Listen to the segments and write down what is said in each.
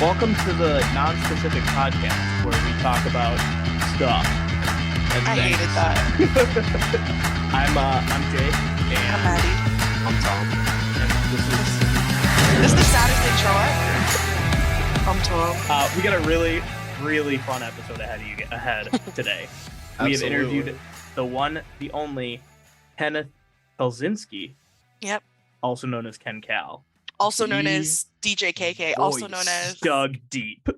Welcome to the non-specific podcast where we talk about stuff. I hated that. I'm Jake. And I'm Maddie. I'm Tom. And This is the saddest intro ever. I'm Tom. we got a really, really fun episode ahead today. We have interviewed the one, the only Kenneth Pelzinski. Yep. Also known as Ken Cal. Also known as DJ KK. Also known as Dug Deep.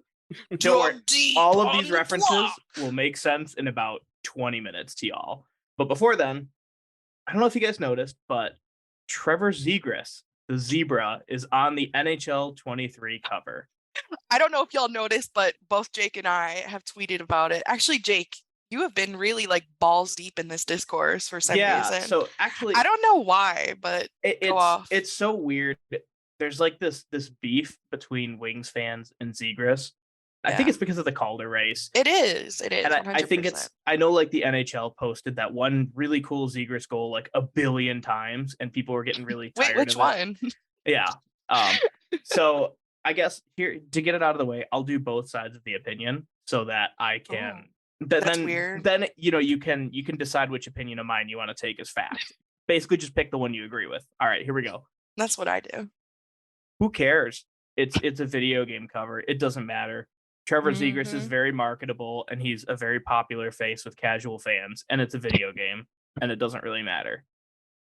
Dug Deep. All of these references will make sense in about 20 minutes to y'all. But before then, I don't know if you guys noticed, but Trevor Zegras, the zebra, is on the NHL 23 cover. I don't know if y'all noticed, but both Jake and I have tweeted about it. Actually, Jake, you have been really like balls deep in this discourse for some reason. So actually, I don't know why, but it's so weird. There's like this beef between Wings fans and Zegras. I think it's because of the Calder race. It is. And I think I know like the NHL posted that one really cool Zegras goal like a billion times and people were getting really tired. Wait, which one? Yeah. So I guess here to get it out of the way, I'll do both sides of the opinion so that I can That's weird. Then you can decide which opinion of mine you want to take as fact. Basically just pick the one you agree with. All right, here we go. That's what I do. Who cares? It's a video game cover. It doesn't matter. Trevor Zegras is very marketable and he's a very popular face with casual fans, and it's a video game and it doesn't really matter.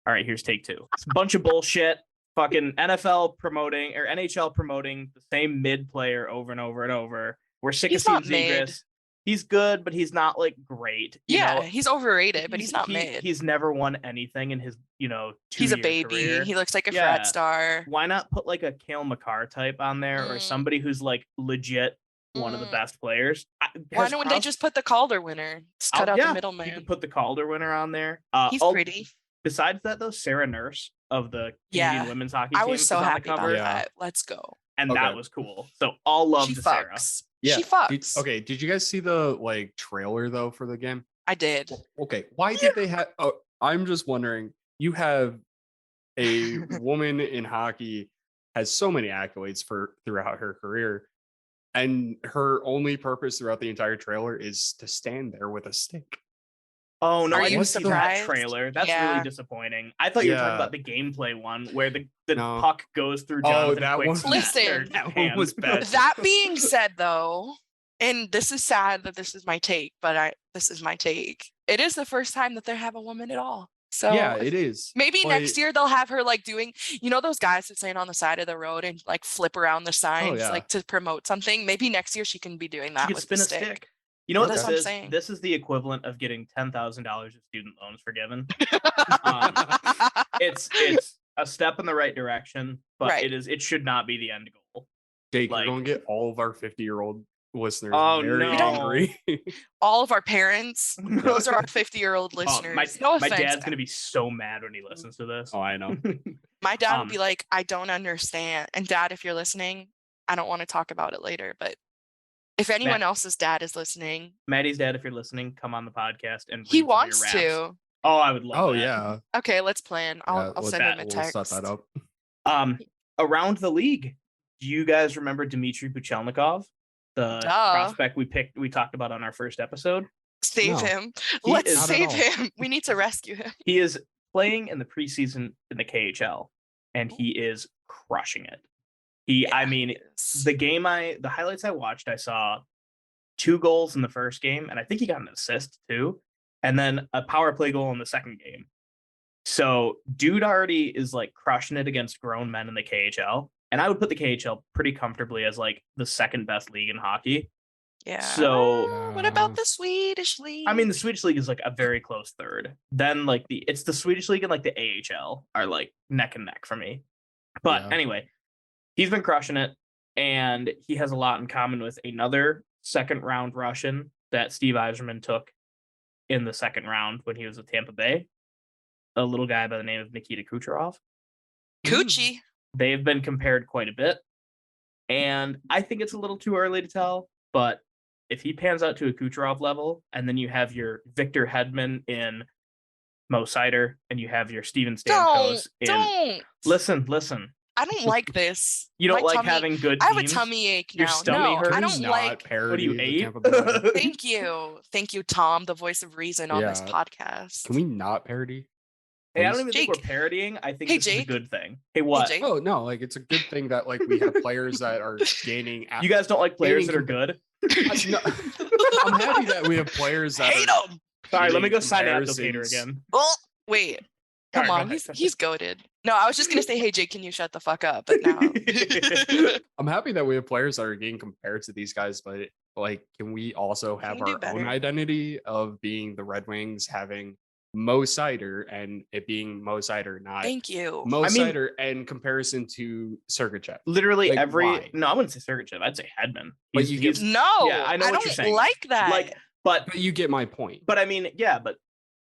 All right, here's take two. It's a bunch of bullshit. Fucking NFL promoting or NHL promoting the same mid player over and over and over. We're sick of seeing Zegras. He's good, but he's not like great. He's overrated, but he's not mid. He's never won anything in his, he's a baby. Career. He looks like a frat star. Why not put like a Cale Makar type on there or somebody who's like legit one of the best players? Why don't they just put the Calder winner? Just cut out the middleman. You can put the Calder winner on there. He's pretty. Besides that, though, Sarah Nurse of the Canadian women's hockey team. I was so happy about that. Let's go. And that was cool. So all love to Sarah. Yeah. She fucks. Did you guys see the trailer though for the game? I did. Okay. Why did they have I'm just wondering, you have a woman in hockey has so many accolades throughout her career, and her only purpose throughout the entire trailer is to stand there with a stick. Oh no, I didn't see that trailer. That's really disappointing. I thought you were talking about the gameplay one where the puck goes through Jonathan Quick's Listen, that one was bad. That being said though, and this is sad that this is my take, but this is my take. It is the first time that they have a woman at all. So yeah, it is. Maybe next year they'll have her like doing, those guys that stand on the side of the road and like flip around the signs like to promote something. Maybe next year she can be doing that with spin the a stick. You know what this is? Saying. This is the equivalent of getting $10,000 of student loans forgiven. It's a step in the right direction, but it should not be the end goal. Jake, we're going to get all of our 50-year-old listeners very angry. All of our parents, those are our 50-year-old listeners. No offense. My dad's going to be so mad when he listens to this. Oh, I know. My dad would be like, I don't understand. And Dad, if you're listening, I don't want to talk about it later, but if anyone else's dad is listening, Maddie's dad, if you're listening, come on the podcast and he wants to. Oh, I would love that. Oh yeah. Okay, let's plan. I'll send him a text. We'll set that up. Around the league, do you guys remember Dmitry Buchelnikov, the prospect we talked about on our first episode? Save him. Let's save him. We need to rescue him. He is playing in the preseason in the KHL, and he is crushing it. The highlights I watched, I saw 2 goals in the first game, and I think he got an assist too, and then a power play goal in the second game. So dude already is like crushing it against grown men in the KHL, and I would put the KHL pretty comfortably as like the second best league in hockey. Yeah. So what about the Swedish league? I mean, the Swedish league is like a very close third. Then like it's the Swedish league and like the AHL are like neck and neck for me. But anyway. He's been crushing it, and he has a lot in common with another second-round Russian that Steve Yzerman took in the second round when he was with Tampa Bay, a little guy by the name of Nikita Kucherov. Coochie. They've been compared quite a bit, and I think it's a little too early to tell, but if he pans out to a Kucherov level, and then you have your Victor Hedman in Mo Seider, and you have your Steven Stamkos in... Don't! Listen. I don't like this. You don't My like tummy- having good I have a teams? tummy ache Your now. stomach No, hurts? I Can we don't not like. parody What are you, the 8? Tampa Bay Lightning? Thank you, Tom, the voice of reason on this Yeah. podcast. Can we not parody? Hey, I don't Please? even think we're Jake. parodying. I think Hey, this is a Jake. good thing. Hey, what? Jake. Oh no, like it's a good thing that like we have players that are gaining. You guys don't like players that are Gaining good? No, I'm happy that we have players that Hate are him. Sorry, let me go gaining sign Abdulkader comparisons. again. Oh, wait. Come Sorry, go on, ahead. he's goated. No, I was just gonna say, hey Jake, can you shut the fuck up? But now I'm happy that we have players that are getting compared to these guys, but like, can we also Can have we do our own better? identity of being the Red Wings having Mo Sider and it being Mo Sider, not thank you. Mo I mean- Sider in comparison to Sergachev? Literally Like, every why? No, I wouldn't say Sergachev. I'd say Hedman. But you get- No, Yeah, I know what don't you're saying. like that. Like, but But you get my point. I mean, yeah, but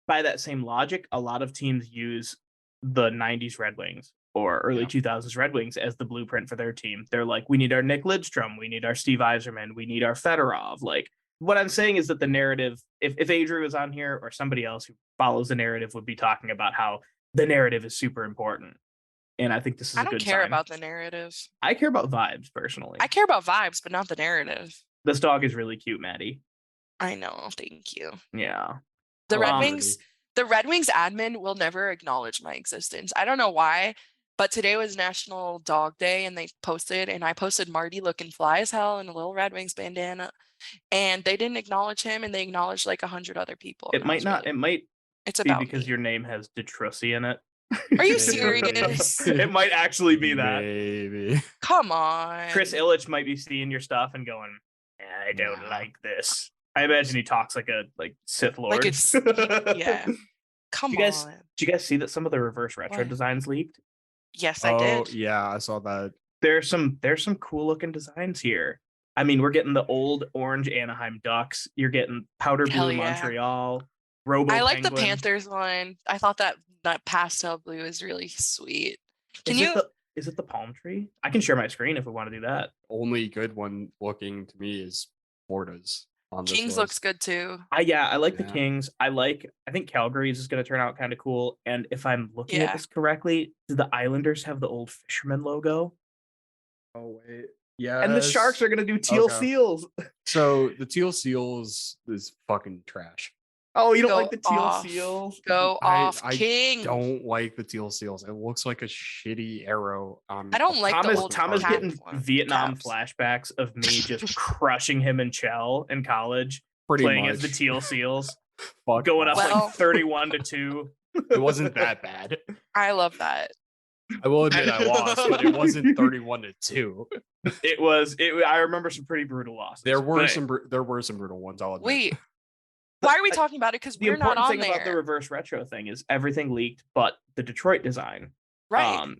by that same logic, a lot of teams use the 90s Red Wings or early Yeah. 2000s Red Wings as the blueprint for their team. They're like, we need our Nick Lidstrom, we need our Steve Yzerman, we need our Fedorov. Like, what I'm saying is that the narrative, if Adrian was on here or somebody else who follows the narrative would be talking about how the narrative is super important. And I think this is I a don't good care sign. about the narrative. I care about vibes personally. I care about vibes, but not the narrative. This dog is really cute, Maddie. I know. Thank you. Yeah. The Red Um, Wings. The Red Wings admin will never acknowledge my existence. I don't know why, but today was National Dog Day and they posted, and I posted Marty looking fly as hell in a little Red Wings bandana, and they didn't acknowledge him, and they acknowledged like 100 other people. It and I might was not. really- It might it's be about because me. your name has Detrussi in it. Are you Maybe. serious? It might actually be that. Maybe. Come on. Chris Illich might be seeing your stuff and going, I don't Nah. like this. I imagine he talks like a Sith Lord. Like it's yeah. Come Do you guys- on. Did you guys see that some of the reverse retro What? designs leaked? Yes, I Oh did. yeah, I saw that. There's some cool looking designs here. I mean, we're getting the old orange Anaheim Ducks. You're getting powder Hell blue yeah. Montreal. Robo I like the Penguin. Panthers one. I thought that pastel blue is really sweet. Can you? Is it the palm tree? I can share my screen if we want to do that. Only good one looking to me is Florida's on this Kings list. looks good too. I like the Yeah. Kings. I think Calgary's is going to turn out kind of cool. And if I'm looking at Yeah. this correctly, do the Islanders have the old fisherman logo? Oh wait, yeah. And the Sharks are going to do teal Okay. seals. So the teal seals is fucking trash. Oh, you don't Go like the teal off. seals? Go off, I King. Don't like the teal seals. It looks like a shitty arrow on. I don't like the old Tom is cap getting one- Vietnam caps. flashbacks of me just crushing him in Chell in college, pretty playing much as the teal seals, Fuck going up off. Well- like 31-2. It wasn't that bad. I love that. I will admit I lost, but it wasn't 31-2. It was. I remember some pretty brutal losses. There were but some brutal ones. I'll admit. Wait, why are we talking about it? Because the we're not important on thing there. about the reverse retro thing is everything leaked, but the Detroit design. Right.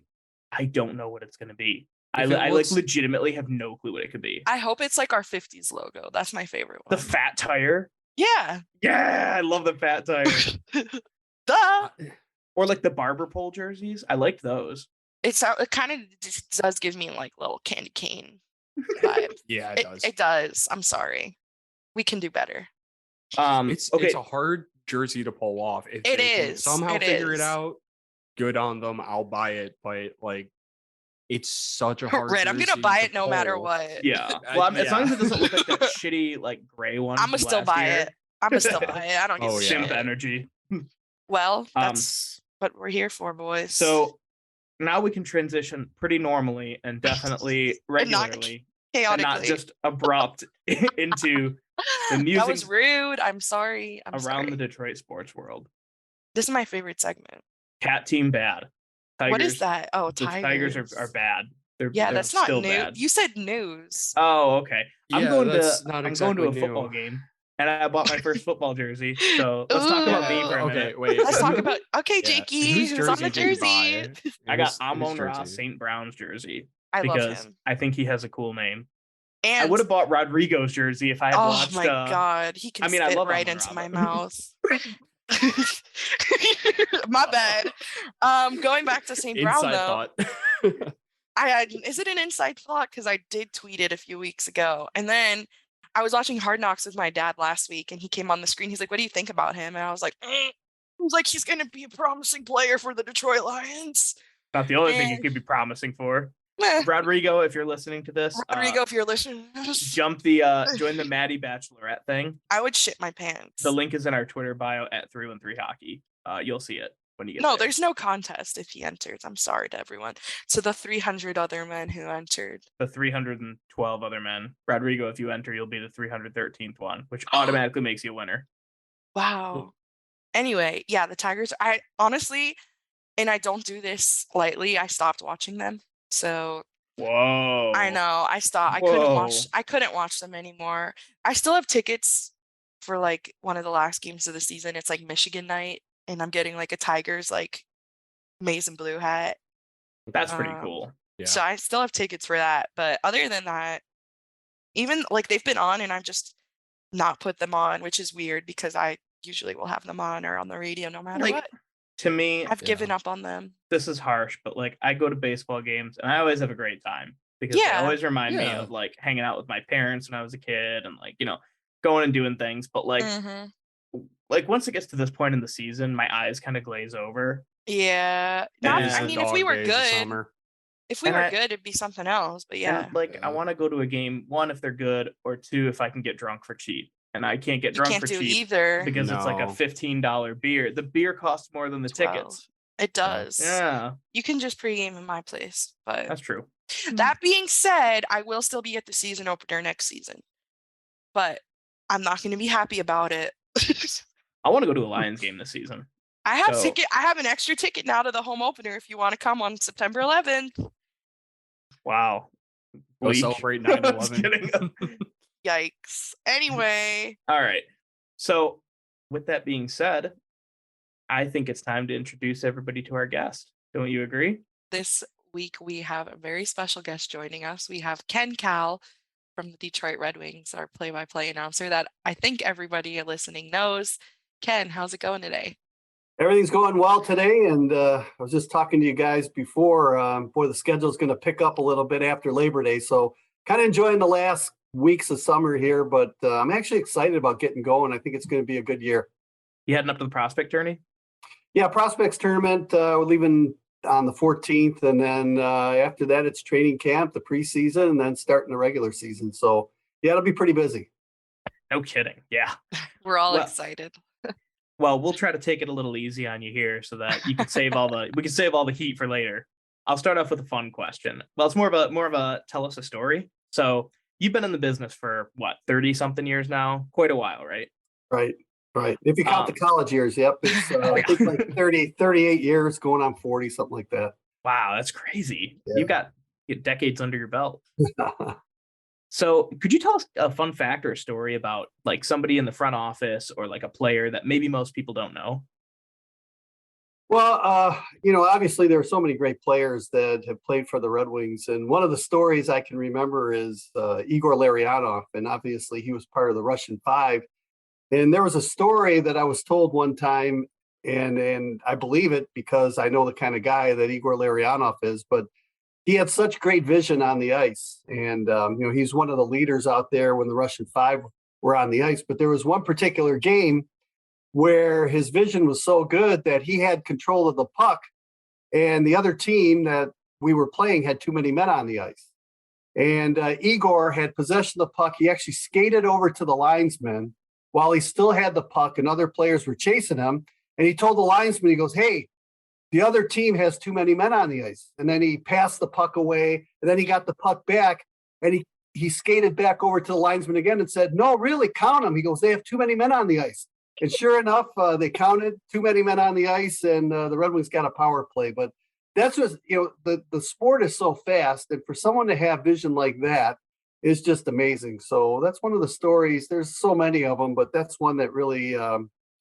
I don't know what it's going to be. If I it looks- legitimately have no clue what it could be. I hope it's like our 50s logo. That's my favorite The one. fat tire. Yeah. Yeah, I love the fat tire. Duh. Or like the barber pole jerseys. I liked those. It kind of does give me like little candy cane vibe. Yeah, it does. It does. I'm sorry. We can do better. It's Okay. it's a hard jersey to pull off. If It they can is. somehow It figure is. it out, good on them. I'll buy it. But like, it's such a hard. Red, I'm gonna jersey buy to it no matter pull. what. Yeah. Well, as long as it doesn't look like that Yeah. shitty like gray one. I'm gonna from still last buy year. it. I'm gonna still buy it. I don't give Oh, a yeah. Simp shit. energy. Well, that's what we're here for, boys. So now we can transition pretty normally and definitely regularly, and not chaotically. just abrupt into the That musings was rude. I'm sorry. I'm around sorry. the Detroit sports world. This is my favorite segment. Cat team bad. Tigers, What is that? Oh, The Tigers. Tigers are bad. They're Yeah, they're that's not still new. bad. You said news. Oh, okay. I'm Yeah, going that's to not I'm going to a exactly football new. game, and I bought my first football jersey. So let's talk about me for a Okay, minute. wait. Let's talk about okay, Yeah. Jakey. Whose Who's on the did you jersey? buy? I got Whose Amon Ra jersey? St. Brown's jersey I love because him. I think he has a cool name. I And would have bought Rodrigo's jersey if I had oh watched. my god, he can I mean, I spit love right Amon into Ra, my but- mouth. My bad. Going back to St. Brown Inside though. thought. Is it an inside thought? Because I did tweet it a few weeks ago. And then I was watching Hard Knocks with my dad last week and he came on the screen. He's like, what do you think about him? And I was like, He was like, he's going to be a promising player for the Detroit Lions. Not the only thing you could be promising for. Rodrigo, if you're listening to this, if you're listening, join the Maddie Bachelorette thing. I would shit my pants. The link is in our Twitter bio at 313 Hockey. You'll see it when you get No, there. there's no contest if he enters. I'm sorry to everyone. To the 300 other men who entered. The 312 other men. Rodrigo, if you enter, you'll be the 313th one, which automatically makes you a winner. Wow. Anyway, yeah, the Tigers, I honestly, and I don't do this lightly, I stopped watching them. So whoa. I know, I stopped. I couldn't watch them anymore. I still have tickets for like one of the last games of the season. It's like Michigan night, and I'm getting like a Tigers like maize and blue hat. That's pretty cool. Yeah. So I still have tickets for that. But other than that, even like they've been on and I've just not put them on, which is weird because I usually will have them on or on the radio no matter what. To me, I've given up on them. This is harsh, but like I go to baseball games and I always have a great time because they always remind me of like hanging out with my parents when I was a kid and like, going and doing things. But like, like once it gets to this point in the season, my eyes kind of glaze over. Yeah. I mean, if we were good, it'd be something else. But yeah. And, I want to go to a game, one, if they're good, or two, if I can get drunk for cheap. And I can't get drunk for cheap either because it's like a $15 beer. The beer costs more than the 12. Tickets. It does. Yeah. You can just pregame in my place, but that's true. That being said, I will still be at the season opener next season, but I'm not going to be happy about it. I want to go to a Lions game this season. I have an extra ticket now to the home opener if you want to come on September 11th. Wow. We'll celebrate 9/11. Yikes. Anyway. All right. So with that being said, I think it's time to introduce everybody to our guest. Don't you agree? This week we have a very special guest joining us. We have Ken Kal from the Detroit Red Wings, our play-by-play announcer that I think everybody listening knows. Ken, how's it going today? Everything's going well today, and I was just talking to you guys before the schedule's going to pick up a little bit after Labor Day, so kind of enjoying the last weeks of summer here, but I'm actually excited about getting going. I think it's going to be a good year. You heading up to the prospect tourney? Yeah, prospects tournament. We're leaving on the 14th, and then after that, it's training camp, the preseason, and then starting the regular season. So yeah, it'll be pretty busy. No kidding. Yeah, we're all excited. Well, we'll try to take it a little easy on you here so that you can save all the heat for later. I'll start off with a fun question. Well, it's more of a tell us a story. So you've been in the business for what, 30 something years now? Quite a while, right? Right. If you count the college years, yep. It's I think like 38 years, going on 40, something like that. Wow, that's crazy. Yeah. You've got decades under your belt. So could you tell us a fun fact or a story about like somebody in the front office or like a player that maybe most people don't know? Well, obviously there are so many great players that have played for the Red Wings. And one of the stories I can remember is Igor Larionov. And obviously he was part of the Russian Five. And there was a story that I was told one time, and I believe it because I know the kind of guy that Igor Larionov is, but he had such great vision on the ice. And, he's one of the leaders out there when the Russian Five were on the ice. But there was one particular game where his vision was so good that he had control of the puck, and the other team that we were playing had too many men on the ice. And Igor had possession of the puck. He actually skated over to the linesman while he still had the puck and other players were chasing him. And he told the linesman, he goes, "Hey, the other team has too many men on the ice." And then he passed the puck away, and then he got the puck back, and he skated back over to the linesman again and said, "No, really, count them." He goes, "They have too many men on the ice." And sure enough, they counted too many men on the ice, and the Red Wings got a power play. But that's just, the sport is so fast, and for someone to have vision like that is just amazing. So that's one of the stories. There's so many of them, but that's one that really, I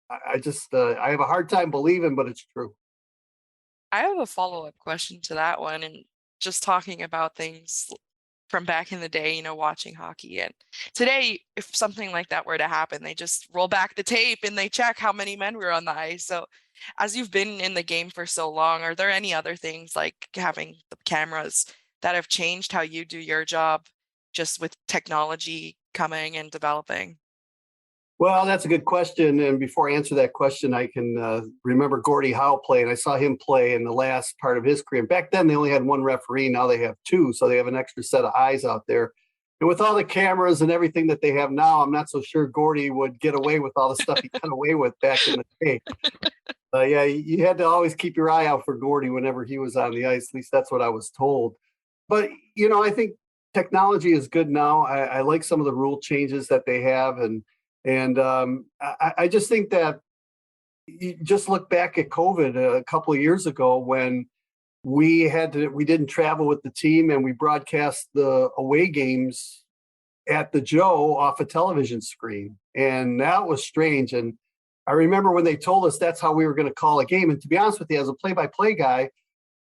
have a hard time believing, but it's true. I have a follow-up question to that one, and just talking about things from back in the day, watching hockey. And today, if something like that were to happen, they just roll back the tape and they check how many men were on the ice. So as you've been in the game for so long, are there any other things like having the cameras that have changed how you do your job just with technology coming and developing? Well, that's a good question. And before I answer that question, I can remember Gordie Howe play, and I saw him play in the last part of his career. Back then, they only had one referee. Now they have two, so they have an extra set of eyes out there. And with all the cameras and everything that they have now, I'm not so sure Gordie would get away with all the stuff he got away with back in the day. Yeah, you had to always keep your eye out for Gordie whenever he was on the ice. At least that's what I was told. But, I think technology is good now. I like some of the rule changes that they have. And I just think that you just look back at COVID a couple of years ago when we didn't travel with the team and we broadcast the away games at the Joe off a television screen. And that was strange. And I remember when they told us that's how we were going to call a game. And to be honest with you, as a play-by-play guy,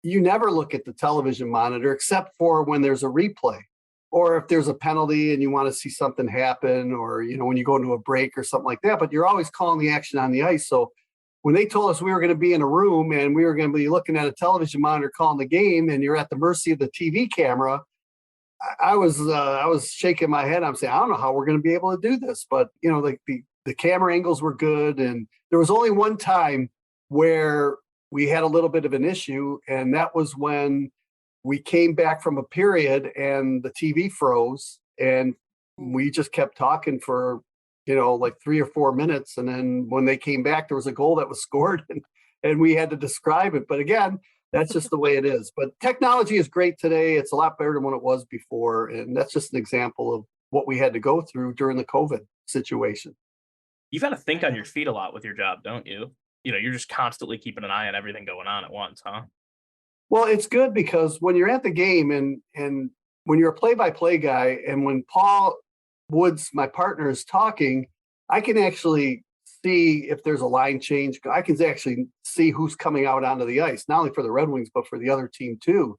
you never look at the television monitor except for when there's a replay or if there's a penalty and you want to see something happen, or, when you go into a break or something like that, but you're always calling the action on the ice. So when they told us we were going to be in a room and we were going to be looking at a television monitor calling the game and you're at the mercy of the TV camera, I was shaking my head. I'm saying, I don't know how we're going to be able to do this, but the camera angles were good. And there was only one time where we had a little bit of an issue, and that was when we came back from a period and the TV froze and we just kept talking for, like 3 or 4 minutes. And then when they came back, there was a goal that was scored and we had to describe it. But again, that's just the way it is. But technology is great today. It's a lot better than what it was before. And that's just an example of what we had to go through during the COVID situation. You've got to think on your feet a lot with your job, don't you? You're just constantly keeping an eye on everything going on at once, huh? Well, it's good because when you're at the game and when you're a play-by-play guy, and when Paul Woods, my partner, is talking, I can actually see if there's a line change. I can actually see who's coming out onto the ice, not only for the Red Wings, but for the other team too.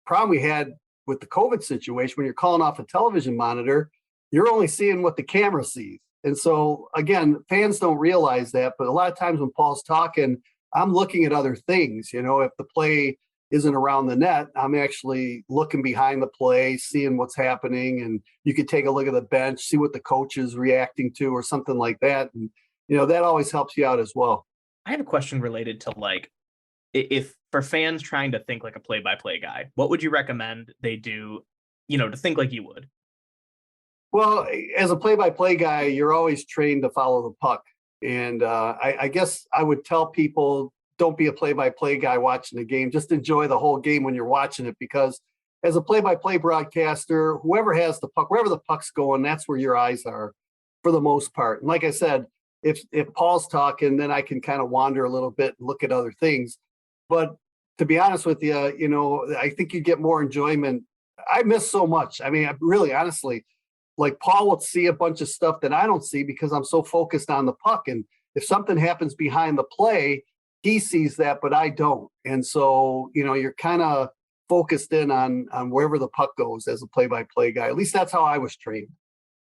Problem we had with the COVID situation, when you're calling off a television monitor, you're only seeing what the camera sees. And so, again, fans don't realize that, but a lot of times when Paul's talking, I'm looking at other things. If the play isn't around the net, I'm actually looking behind the play, seeing what's happening. And you could take a look at the bench, see what the coach is reacting to or something like that. And, that always helps you out as well. I have a question related to if for fans trying to think like a play-by-play guy, what would you recommend they do, to think like you would? Well, as a play-by-play guy, you're always trained to follow the puck. And I guess I would tell people, don't be a play-by-play guy watching the game. Just enjoy the whole game when you're watching it, because as a play-by-play broadcaster, whoever has the puck, wherever the puck's going, that's where your eyes are for the most part. And like I said, if Paul's talking, then I can kind of wander a little bit and look at other things. But to be honest with you, I think you get more enjoyment. I miss so much. I mean, really, honestly, like Paul would see a bunch of stuff that I don't see because I'm so focused on the puck. And if something happens behind the play, he sees that, but I don't. And so, you're kind of focused in on wherever the puck goes as a play-by-play guy. At least that's how I was trained.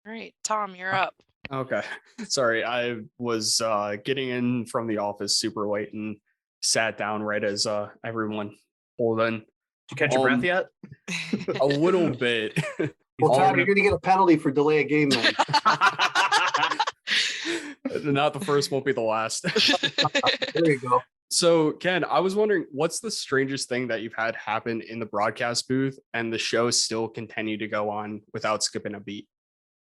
Great. Tom, you're up. Okay. Sorry. I was getting in from the office super late and sat down right as everyone pulled in. Did you catch your breath yet? A little bit. Well, Tom, you're going to get a penalty for delay a game then. Not the first, won't be the last. There you go. So, Ken, I was wondering, what's the strangest thing that you've had happen in the broadcast booth and the show still continue to go on without skipping a beat?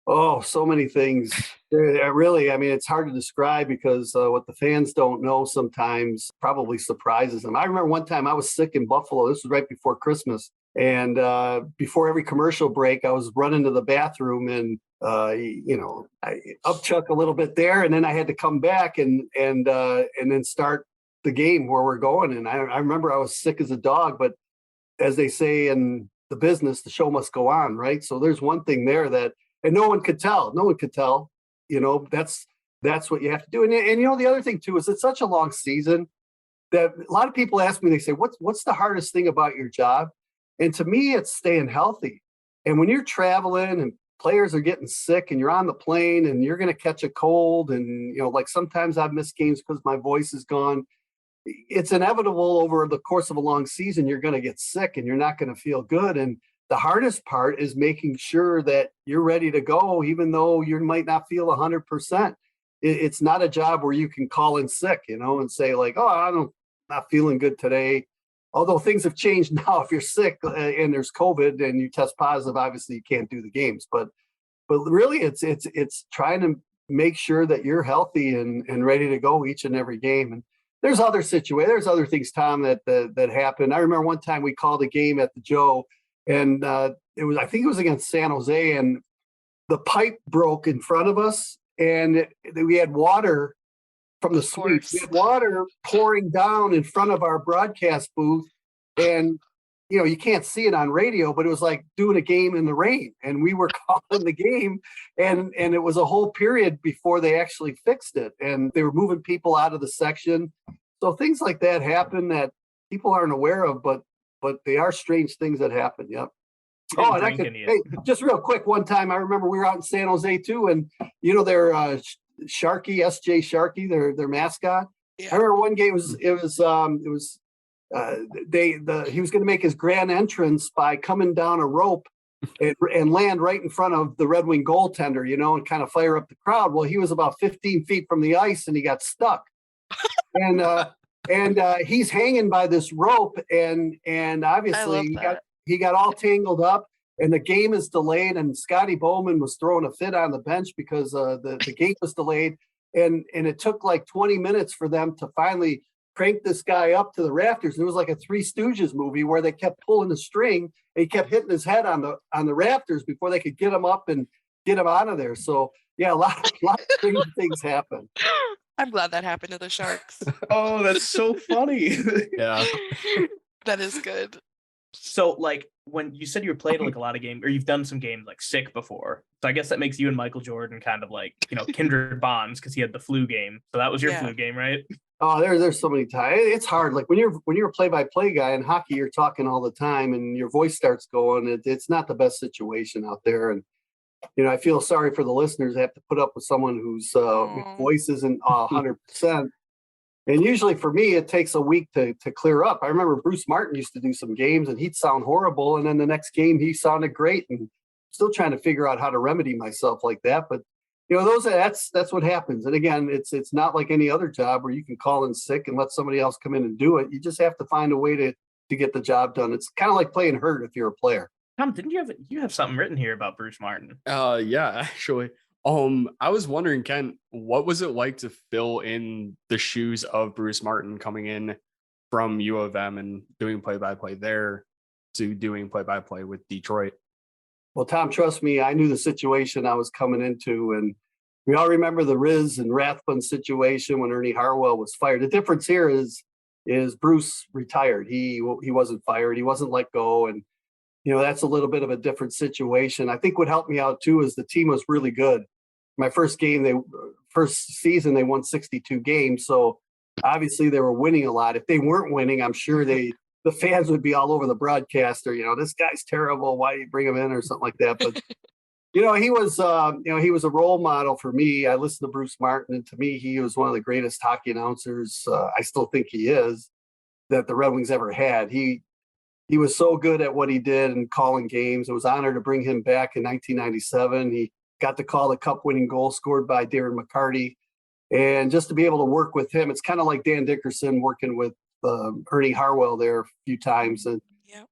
Oh, so many things. Really, I mean, it's hard to describe because what the fans don't know sometimes probably surprises them. I remember one time I was sick in Buffalo. This was right before Christmas. And before every commercial break, I was running to the bathroom and, I upchuck a little bit there. And then I had to come back and then start the game where we're going. And I remember I was sick as a dog, but as they say in the business, the show must go on, right? So there's one thing there and no one could tell. No one could tell. That's what you have to do. And the other thing too is it's such a long season that a lot of people ask me, they say, what's the hardest thing about your job? And to me, it's staying healthy. And when you're traveling and players are getting sick and you're on the plane and you're going to catch a cold and, like sometimes I've missed games because my voice is gone. It's inevitable over the course of a long season, you're going to get sick and you're not going to feel good. And the hardest part is making sure that you're ready to go, even though you might not feel 100%. it's not a job where you can call in sick, and say like, oh, I'm not feeling good today. Although things have changed now, if you're sick and there's COVID and you test positive, obviously you can't do the games. But really, it's trying to make sure that you're healthy and ready to go each and every game. And there's other things, Tom, that happened. I remember one time we called a game at the Joe, and I think it was against San Jose, and the pipe broke in front of us, and we had water from the suite. We had water pouring down in front of our broadcast booth, and you can't see it on radio, but it was like doing a game in the rain, and we were calling the game, and it was a whole period before they actually fixed it, and they were moving people out of the section. So things like that happen that people aren't aware of, but they are strange things that happen. Yep. Oh, and hey, just real quick, one time I remember we were out in San Jose too, and their Sharky, SJ Sharky, their mascot. Yeah. I remember one game he was going to make his grand entrance by coming down a rope and land right in front of the Red Wing goaltender, and kind of fire up the crowd. Well, he was about 15 feet from the ice and he got stuck. And he's hanging by this rope, and obviously he got all tangled up, and the game is delayed, and Scotty Bowman was throwing a fit on the bench because the game was delayed, and it took like 20 minutes for them to finally crank this guy up to the rafters. It was like a Three Stooges movie where they kept pulling the string, and he kept hitting his head on the rafters before they could get him up and get him out of there. So yeah, a lot of strange things happen. I'm glad that happened to the Sharks. Oh, that's so funny. Yeah. That is good. So, like, when you said you were playing like a lot of games, or you've done some games like sick before, so I guess that makes you and Michael Jordan kind of like, kindred bonds, because he had the flu game. So that was your flu game, right? Oh, there's so many times. It's hard. Like when you're a play-by-play guy in hockey, you're talking all the time, and your voice starts going. It's not the best situation out there, and I feel sorry for the listeners that have to put up with someone whose voice isn't 100%. And usually for me, it takes a week to clear up. I remember Bruce Martin used to do some games and he'd sound horrible. And then the next game, he sounded great, and still trying to figure out how to remedy myself like that. But, that's what happens. And again, it's not like any other job where you can call in sick and let somebody else come in and do it. You just have to find a way to get the job done. It's kind of like playing hurt if you're a player. Tom, didn't you have something written here about Bruce Martin? Yeah, actually. I was wondering, Ken, what was it like to fill in the shoes of Bruce Martin coming in from U of M and doing play-by-play there to doing play-by-play with Detroit? Well, Tom, trust me, I knew the situation I was coming into, and we all remember the Riz and Rathbun situation when Ernie Harwell was fired. The difference here is Bruce retired. He wasn't fired. He wasn't let go, and that's a little bit of a different situation. I think what helped me out too is the team was really good. My first season, they won 62 games. So obviously they were winning a lot. If they weren't winning, I'm sure the fans would be all over the broadcaster. This guy's terrible. Why do you bring him in, or something like that? But he was a role model for me. I listened to Bruce Martin, and to me, he was one of the greatest hockey announcers. I still think he is, that the Red Wings ever had. He was so good at what he did and calling games. It was an honor to bring him back in 1997. He got to call the cup-winning goal scored by Darren McCarty. And just to be able to work with him, it's kind of like Dan Dickerson working with Ernie Harwell there a few times. And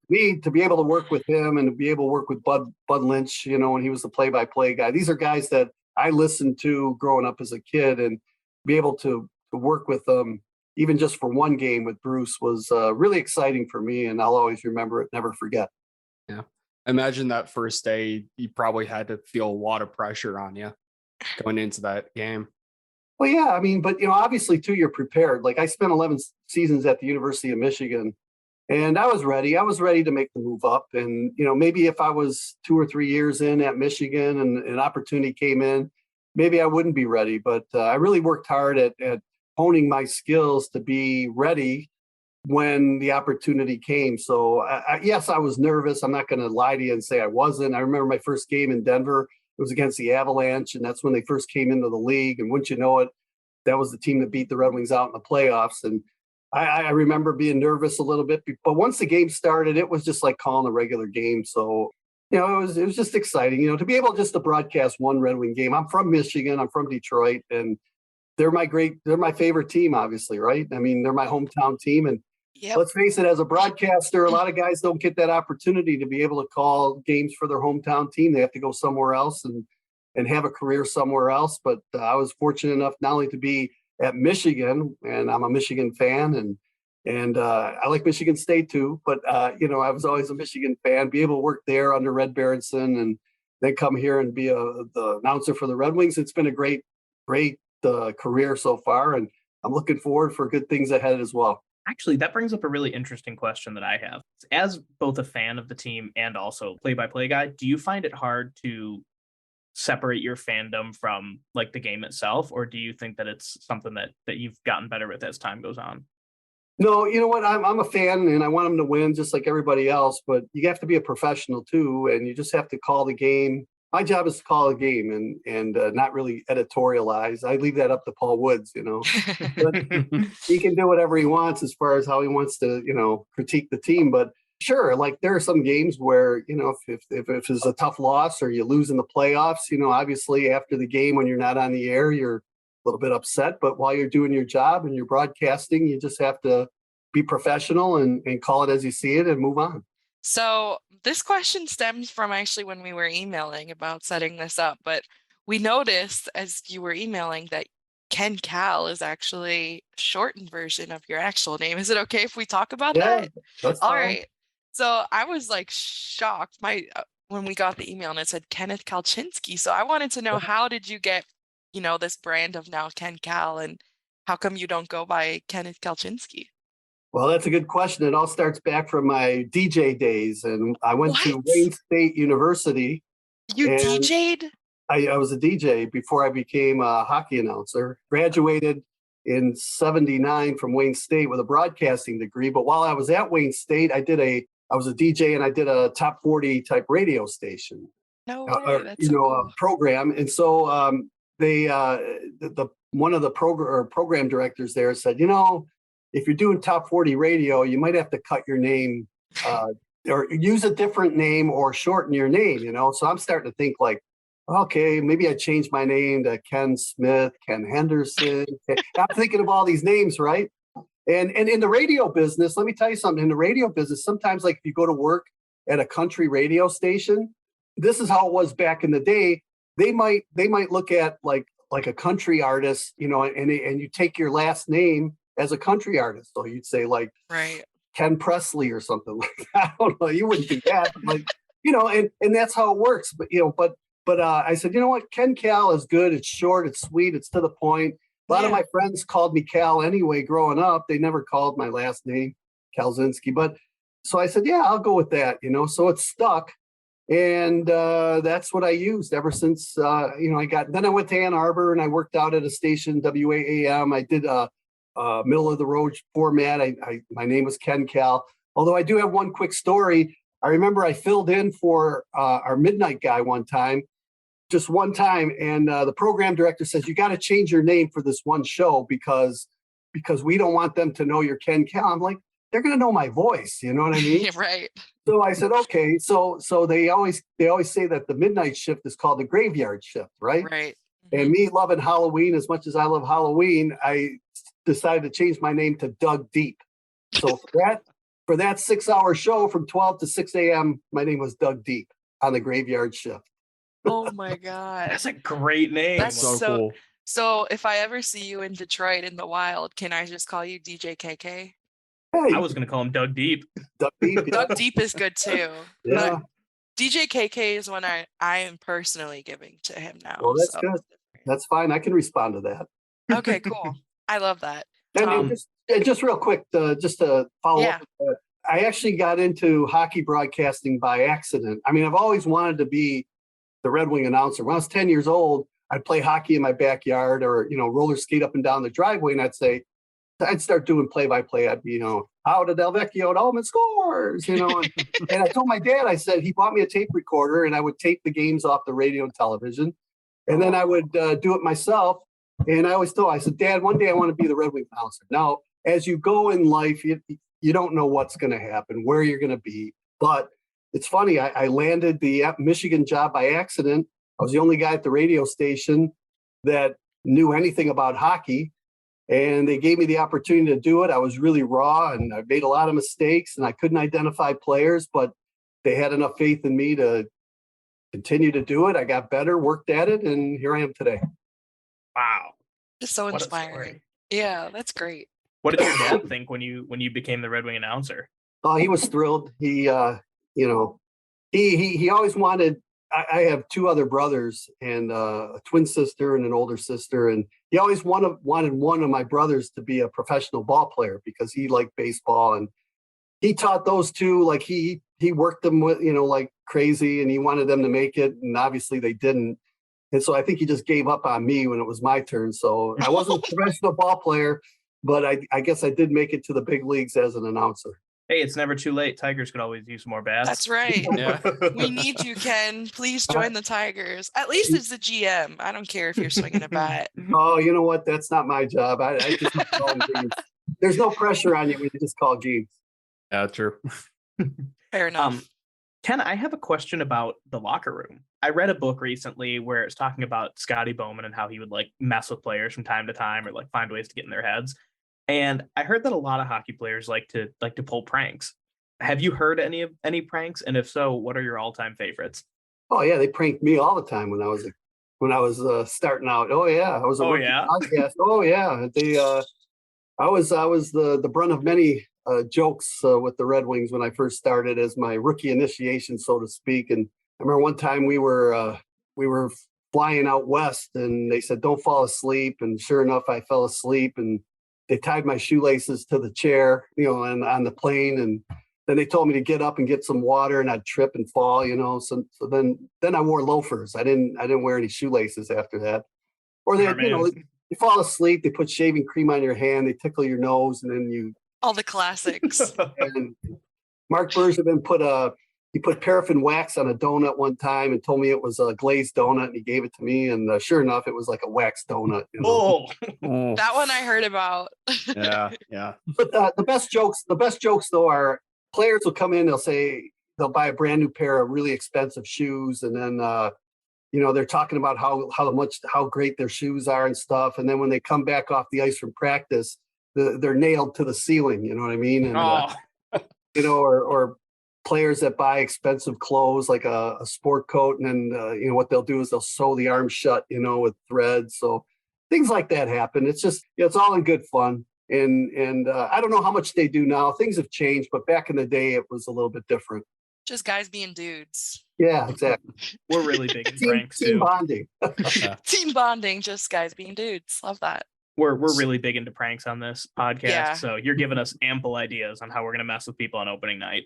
me, to be able to work with him and to be able to work with Bud Lynch, when he was the play-by-play guy. These are guys that I listened to growing up as a kid, and be able to work with them even just for one game with Bruce was really exciting for me, and I'll always remember it, never forget. Yeah. Imagine that first day, you probably had to feel a lot of pressure on you going into that game. Well, yeah, I mean, but, obviously, too, you're prepared. Like, I spent 11 seasons at the University of Michigan, and I was ready. I was ready to make the move up. And, maybe if I was 2 or 3 years in at Michigan and an opportunity came in, maybe I wouldn't be ready. But I really worked hard at honing my skills to be ready when the opportunity came. So yes, I was nervous. I'm not going to lie to you and say I wasn't. I remember my first game in Denver. It was against the Avalanche, and that's when they first came into the league. And wouldn't you know it, that was the team that beat the Red Wings out in the playoffs. And I remember being nervous a little bit, but once the game started, it was just like calling a regular game. So, it was just exciting, to be able just to broadcast one Red Wing game. I'm from Michigan. I'm from Detroit. And they're my favorite team, obviously, right? I mean, they're my hometown team. And Yep. let's face it, as a broadcaster, a lot of guys don't get that opportunity to be able to call games for their hometown team. They have to go somewhere else and have a career somewhere else. But I was fortunate enough not only to be at Michigan, and I'm a Michigan fan, and I like Michigan State too. But I was always a Michigan fan. Be able to work there under Red Berenson, and then come here and be the announcer for the Red Wings. It's been a great career so far, and I'm looking forward for good things ahead as well. Actually, that brings up a really interesting question that I have. As both a fan of the team and also play-by-play guy, do you find it hard to separate your fandom from like the game itself, or do you think that it's something that you've gotten better with as time goes on? No, you know what? I'm a fan, and I want them to win just like everybody else. But you have to be a professional too, and you just have to call the game. My job is to call a game and not really editorialize. I leave that up to Paul Woods, But he can do whatever he wants as far as how he wants to, critique the team. But sure, like there are some games where, if it's a tough loss or you lose in the playoffs, obviously after the game when you're not on the air, you're a little bit upset. But while you're doing your job and you're broadcasting, you just have to be professional and call it as you see it and move on. So this question stems from actually when we were emailing about setting this up, but we noticed as you were emailing that Ken Cal is actually a shortened version of your actual name. Is it okay if we talk about that? That's All fine. right. So I was like shocked when we got the email and it said Kenneth Kalczynski. So I wanted to know, how did you get, this brand of now Ken Cal, and how come you don't go by Kenneth Kalczynski? Well, that's a good question. It all starts back from my DJ days, and I went to Wayne State University. You DJ'd? I was a DJ before I became a hockey announcer. Graduated in '79 from Wayne State with a broadcasting degree. But while I was at Wayne State, I was a DJ, and I did a top 40 type radio station. No way, that's so cool. A program. And so one of the program directors there said, if you're doing top 40 radio, you might have to cut your name or use a different name or shorten your name, So I'm starting to think like, okay, maybe I change my name to Ken Smith, Ken Henderson. I'm thinking of all these names, right? And in the radio business, let me tell you something. In the radio business, sometimes like if you go to work at a country radio station, this is how it was back in the day. They might look at like a country artist, and you take your last name as a country artist. So you'd say like Ken Presley or something like that. I don't know. You wouldn't do that. But like, and that's how it works. But I said, you know what? Ken Cal is good. It's short. It's sweet. It's to the point. A lot of my friends called me Cal anyway growing up. They never called my last name Kalczynski. But so I said, yeah, I'll go with that. So it's stuck. And that's what I used ever since, then I went to Ann Arbor and I worked out at a station, WAAM. I did a middle of the road format. My name was Ken Cal. Although I do have one quick story. I remember I filled in for our midnight guy one time, and the program director says, you got to change your name for this one show because we don't want them to know you're Ken Cal. I'm like, they're going to know my voice. You know what I mean? Right. So I said, okay. So they always say that the midnight shift is called the graveyard shift, right? Right. And me loving Halloween as much as I love Halloween, I decided to change my name to Doug Deep. So for that 6-hour show from 12 to 6 a.m., my name was Doug Deep on the graveyard shift. Oh my God. That's a great name. That's so cool. So if I ever see you in Detroit in the wild, can I just call you DJ KK? Hey, I was going to call him Doug Deep. Doug Deep. Yeah. Doug Deep is good too. Yeah. DJ KK is one I am personally giving to him now. Well, that's good. That's fine. I can respond to that. Okay, cool. I love that. And just real quick, just to follow up with that, I actually got into hockey broadcasting by accident. I mean, I've always wanted to be the Red Wing announcer. When I was 10 years old, I'd play hockey in my backyard or, roller skate up and down the driveway. And I'd start doing play-by-play. I'd be, how did Del Vecchio at Allman scores, and I told my dad, I said, he bought me a tape recorder and I would tape the games off the radio and television. And then I would do it myself. And I always told, I said, Dad, one day I want to be the Red Wing announcer. Now, as you go in life, you don't know what's going to happen, where you're going to be. But it's funny, I landed the Michigan job by accident. I was the only guy at the radio station that knew anything about hockey. And they gave me the opportunity to do it. I was really raw and I made a lot of mistakes and I couldn't identify players, but they had enough faith in me to continue to do it. I got better, worked at it, and here I am today. Wow. Just so What a inspiring. story. Yeah, that's great. What did your dad think when you became the Red Wing announcer? Oh, he was thrilled. He, you know, he always wanted. I have two other brothers and a twin sister and an older sister, and he always wanted one of my brothers to be a professional ball player because he liked baseball, and he taught those two. Like he worked them with, like crazy, and he wanted them to make it, and obviously they didn't. And so I think he just gave up on me when it was my turn. So I wasn't a professional ball player, but I guess I did make it to the big leagues as an announcer. Hey, it's never too late. Tigers could always use more bats. That's right. Yeah. We need you, Ken. Please join the Tigers. At least it's the GM. I don't care if you're swinging a bat. Oh, you know what? That's not my job. I just call games. There's no pressure on you when you just call games. Yeah, true. Fair enough. Ken, I have a question about the locker room. I read a book recently where it's talking about Scotty Bowman and how he would like mess with players from time to time or like find ways to get in their heads. And I heard that a lot of hockey players like to pull pranks. Have you heard any pranks? And if so, what are your all-time favorites? Oh yeah, they pranked me all the time when I was starting out. Oh yeah, I was a rookie podcast. Oh yeah, I was the brunt of many jokes with the Red Wings when I first started as my rookie initiation, so to speak. And I remember one time we were flying out west, and they said, "Don't fall asleep." And sure enough, I fell asleep, and they tied my shoelaces to the chair, and on the plane, and then they told me to get up and get some water, and I'd trip and fall, So then I wore loafers. I didn't wear any shoelaces after that. Or they, you fall asleep, they put shaving cream on your hand, they tickle your nose, and then you. All the classics. And Mark Bergevin put paraffin wax on a donut one time and told me it was a glazed donut, and he gave it to me, and sure enough, it was like a wax donut. Oh, that one I heard about. Yeah. But the best jokes though are players will come in, they'll buy a brand new pair of really expensive shoes, and then they're talking about how great their shoes are and stuff, and then when they come back off the ice from practice, they're nailed to the ceiling. You know what I mean? And or players that buy expensive clothes like a sport coat, and then what they'll do is they'll sew the arms shut, with threads. So things like that happen. It's just it's all in good fun. And I don't know how much they do now. Things have changed, but back in the day, it was a little bit different. Just guys being dudes. Yeah, exactly. We're really big in pranks team too. Bonding. Team bonding, just guys being dudes. Love that. We're really big into pranks on this podcast, Yeah. So you're giving us ample ideas on how we're gonna mess with people on opening night.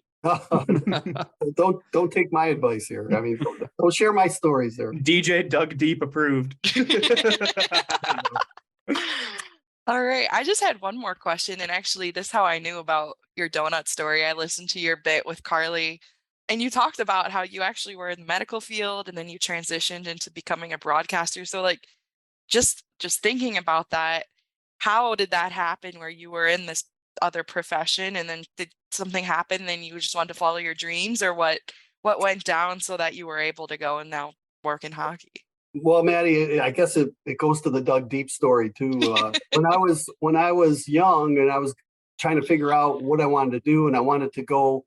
Don't take my advice here. I mean, don't share my stories there. DJ Doug Deep approved. All right. I just had one more question. And actually, this is how I knew about your donut story. I listened to your bit with Carly, and you talked about how you actually were in the medical field and then you transitioned into becoming a broadcaster. So like just thinking about that, how did that happen where you were in this other profession and then did something happen and then you just wanted to follow your dreams, or what went down so that you were able to go and now work in hockey? Well, Maddie, I guess it goes to the Doug Deep story too. When I was young and I was trying to figure out what I wanted to do, and I wanted to go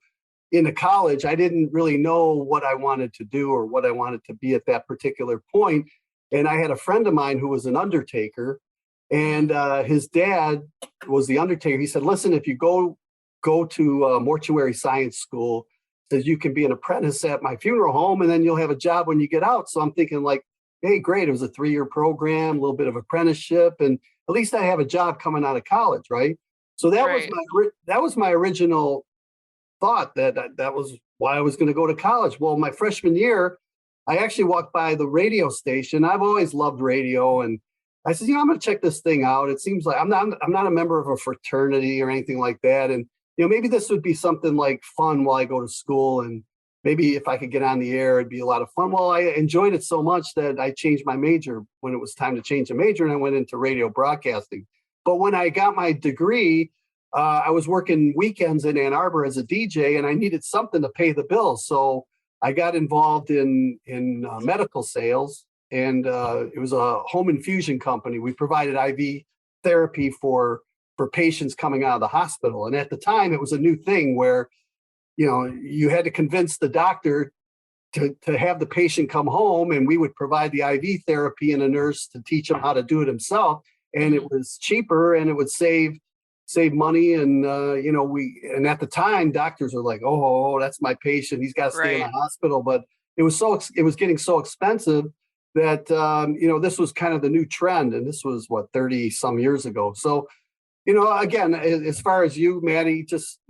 into college, I didn't really know what I wanted to do or what I wanted to be at that particular point. And I had a friend of mine who was an undertaker, and his dad was the undertaker. He said, "Listen, if you go to mortuary science school, says you can be an apprentice at my funeral home, and then you'll have a job when you get out." So I'm thinking like, hey, great. It was a 3-year program, a little bit of apprenticeship, and at least I have a job coming out of college, right? So that was my original thought, that was why I was going to go to college. Well, my freshman year, I actually walked by the radio station. I've always loved radio, and I said, I'm going to check this thing out. It seems like I'm not a member of a fraternity or anything like that, and maybe this would be something like fun while I go to school, and maybe if I could get on the air, it'd be a lot of fun. Well, I enjoyed it so much that I changed my major when it was time to change a major, and I went into radio broadcasting. But when I got my degree, I was working weekends in Ann Arbor as a DJ, and I needed something to pay the bills. So I got involved in medical sales, and it was a home infusion company. We provided IV therapy for patients coming out of the hospital. And at the time, it was a new thing where, you had to convince the doctor to have the patient come home, and we would provide the IV therapy and a nurse to teach him how to do it himself. And it was cheaper, and it would save money. And, and at the time, doctors were like, oh, that's my patient. He's got to stay in the hospital. But it was getting so expensive that, this was kind of the new trend. And this was 30 some years ago. So, again, as far as you, Maddie, just,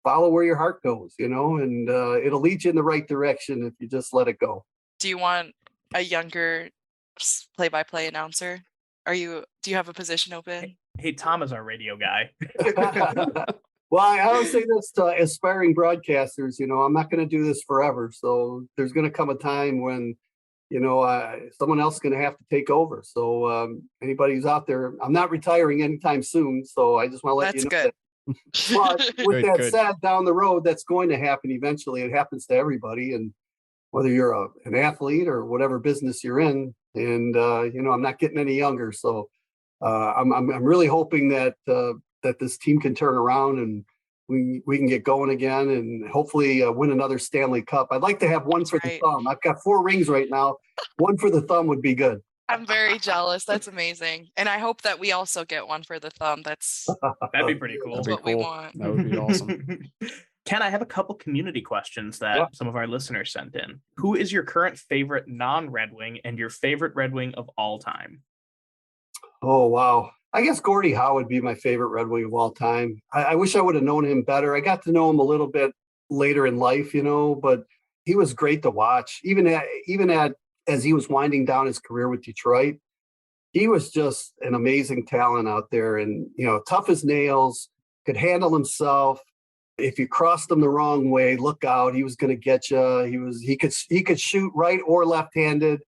follow where your heart goes, and it'll lead you in the right direction if you just let it go. Do you want a younger play-by-play announcer? Do you have a position open? Hey, Tom is our radio guy. Well, I always say this to aspiring broadcasters, I'm not going to do this forever. So there's going to come a time when, someone else is going to have to take over. So anybody who's out there, I'm not retiring anytime soon. So I just want to let you know good. But with that said, down the road, that's going to happen eventually. It happens to everybody. And whether you're an athlete or whatever business you're in, and, I'm not getting any younger. So I'm really hoping that this team can turn around and we can get going again and hopefully win another Stanley Cup. I'd like to have one for the thumb. I've got 4 rings right now. One for the thumb would be good. I'm very jealous. That's amazing. And I hope that we also get one for the thumb. That'd be pretty cool. That's what we want. That would be awesome. Ken, I have a couple community questions that some of our listeners sent in. Who is your current favorite non-Red Wing and your favorite Red Wing of all time? Oh, wow. I guess Gordie Howe would be my favorite Red Wing of all time. I wish I would have known him better. I got to know him a little bit later in life, but he was great to watch. Even as he was winding down his career with Detroit, he was just an amazing talent out there, and tough as nails, could handle himself. If you crossed him the wrong way, look out, he was going to get you. He could shoot right or left-handed,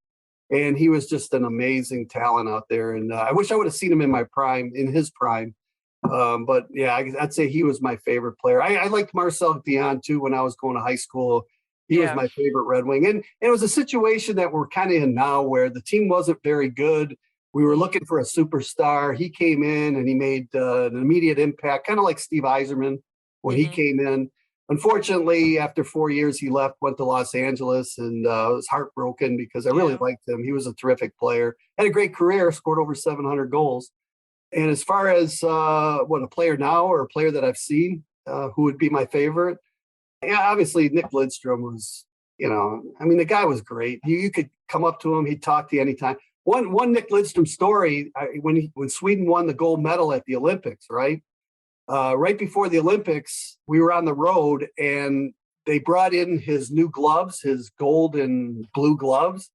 and he was just an amazing talent out there. And I wish I would have seen him in his prime. But yeah, I'd say he was my favorite player. I liked Marcel Dion too when I was going to high school. He was my favorite Red Wing. And it was a situation that we're kind of in now where the team wasn't very good. We were looking for a superstar. He came in and he made an immediate impact, kind of like Steve Yzerman when he came in. Unfortunately, after 4 years, he left, went to Los Angeles, and I was heartbroken because I really liked him. He was a terrific player, had a great career, scored over 700 goals. And as far as a player now or a player that I've seen, who would be my favorite? Yeah, obviously Nick Lidstrom was, the guy was great. You could come up to him, he'd talk to you anytime. One Nick Lidstrom story, when Sweden won the gold medal at the Olympics, right? Right before the Olympics, we were on the road and they brought in his new gloves, his gold and blue gloves.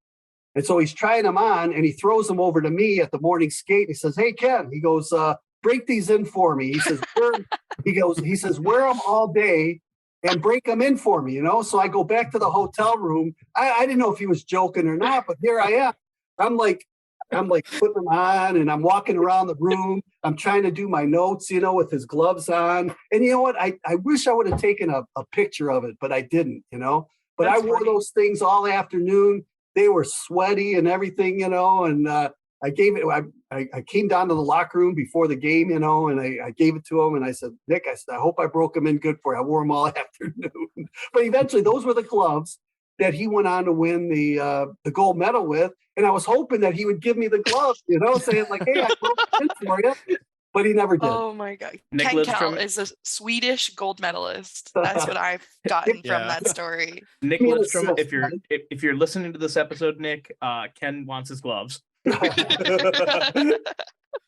And so he's trying them on and he throws them over to me at the morning skate. He says, "Hey, Ken," he goes, "break these in for me." He says, "Wear them all day and break them in for me," So I go back to the hotel room. I didn't know if he was joking or not, but here I am. I'm like putting them on and I'm walking around the room. I'm trying to do my notes, with his gloves on. And you know what? I wish I would have taken a picture of it, but I didn't, But That's I wore those things all afternoon. They were sweaty and everything, and I came down to the locker room before the game, and I gave it to him and I said, "Nick," I hope I broke them in good for you. I wore them all afternoon. But eventually those were the gloves that he went on to win the gold medal with. And I was hoping that he would give me the gloves, saying like, "Hey, I broke it in for you." But he never did. Oh my God. Nick Ken Kell Lidstrom is a Swedish gold medalist. That's what I've gotten from that story. Nick Lidstrom, if you're listening to this episode, Nick, Ken wants his gloves.